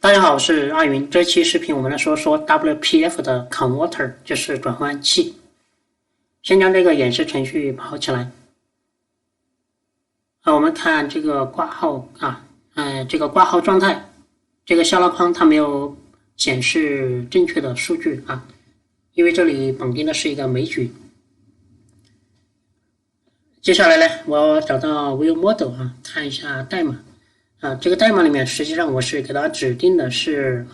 大家好，我是阿云。这期视频我们来说说 WPF 的 converter， 就是转换器。先将这个演示程序跑起来。我们看这个挂号这个挂号状态，这个下拉框它没有显示正确的数据因为这里绑定的是一个枚举。接下来呢，我要找到 View Model 看一下代码。这个代码里面实际上我是给它指定的是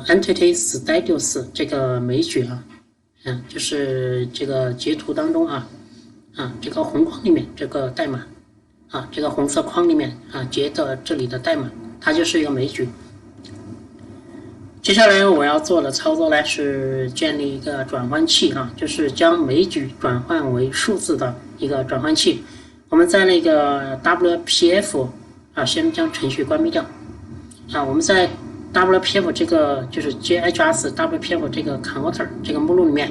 Entity Status 这个枚举就是这个截图当中这个红框里面这个代码这个红色框里面截的这里的代码，它就是一个枚举。接下来我要做的操作呢是建立一个转换器就是将枚举转换为数字的一个转换器。我们在那个 WPF先将程序关闭掉我们在 WPF 这个就是 JHS WPF 这个 converter 这个目录里面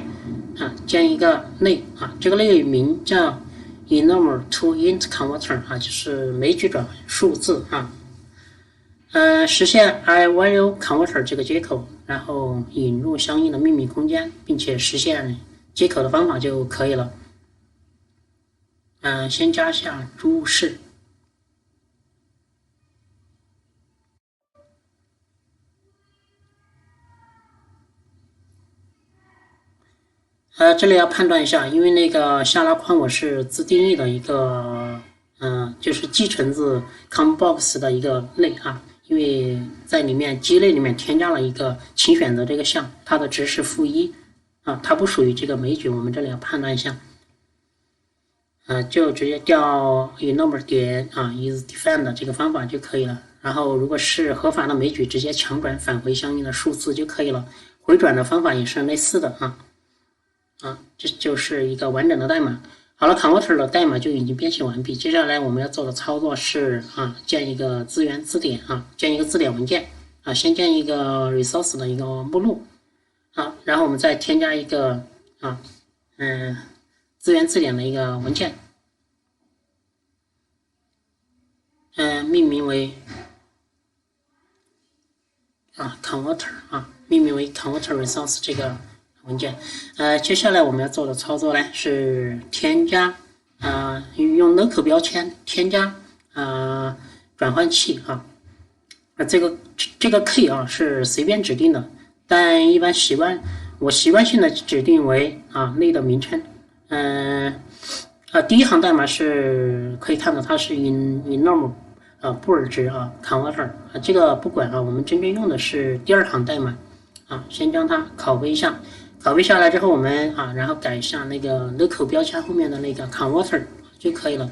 建一个类这个类名叫 enum to int converter 就是枚举转数字实现 iValue converter 这个接口，然后引入相应的秘密空间，并且实现接口的方法就可以了。先加下注释。这里要判断一下，因为那个下拉框我是自定义的一个就是继承自 COMBOX 的一个类因为在里面基类里面添加了一个请选择这个项，它的值是-1它不属于这个枚举，我们这里要判断一下就直接调 enum 点is defined 这个方法就可以了。然后如果是合法的枚举，直接强转返回相应的数字就可以了。回转的方法也是类似的这就是一个完整的代码。好了 ，converter 的代码就已经编写完毕。接下来我们要做的操作是建一个资源字典建一个字典文件先建一个 resource 的一个目录然后我们再添加一个资源字典的一个文件命名为converter命名为 converter resource 这个文件。接下来我们要做的操作呢是添加用 local 标签添加转换器这个 key 是随便指定的，但一般我习惯性的指定为类的名称。第一行代码是可以看到它是 enum 布尔值converter 这个不管我们真正用的是第二行代码先将它拷贝一下。拷贝下来之后，我们然后改一下那个 local 标签后面的那个 converter 就可以了，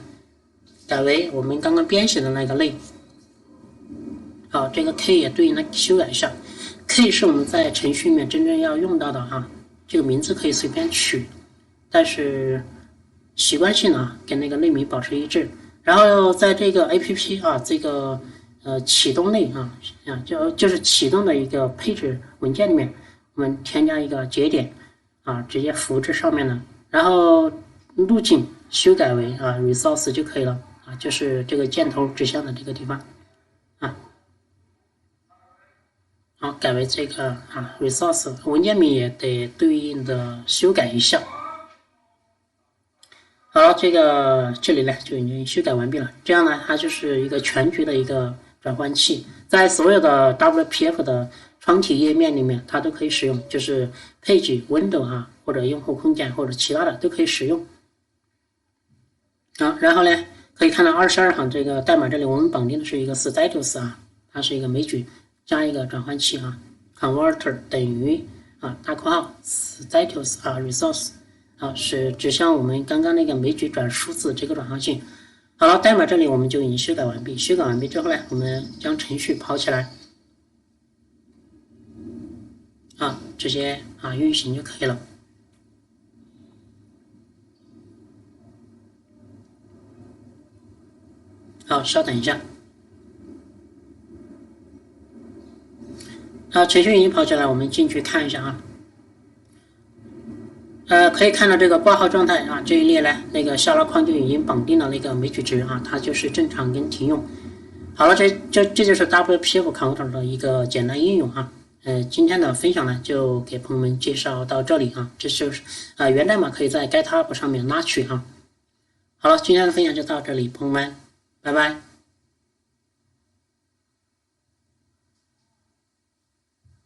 改为我们刚刚编写的那个类。好，这个 k 也对应的修改一下。k 是我们在程序里面真正要用到的这个名字可以随便取，但是习惯性的跟那个类名保持一致。然后在这个 app 这个启动类就是启动的一个配置文件里面。我们添加一个节点直接复制上面的，然后路径修改为resource 就可以了就是这个箭头指向的这个地方好，改为这个resource， 文件名也得对应的修改一下。好了，这里呢就已经修改完毕了。这样呢，它就是一个全局的一个转换器，在所有的 WPF 的窗体页面里面它都可以使用，就是 Page、Window 或者用户空间或者其他的都可以使用然后呢可以看到22行这个代码，这里我们绑定的是一个 status 它是一个枚举加一个转换器converter 等于大括号 status resource 是指向我们刚刚那个枚举转数字这个转换器。好了，代码这里我们就已经修改完毕。修改完毕之后呢，我们将程序跑起来直接运行就可以了。好，稍等一下。程序已经跑起来，我们进去看一下可以看到这个挂号状态这一列呢，那个下拉框就已经绑定了那个枚举值它就是正常跟停用。好了，这就是 WPF Counter 的一个简单应用哈。今天的分享呢，就给朋友们介绍到这里哈。这就是源代码可以在 GitHub 上面拉取哈。好了，今天的分享就到这里，朋友们，拜拜。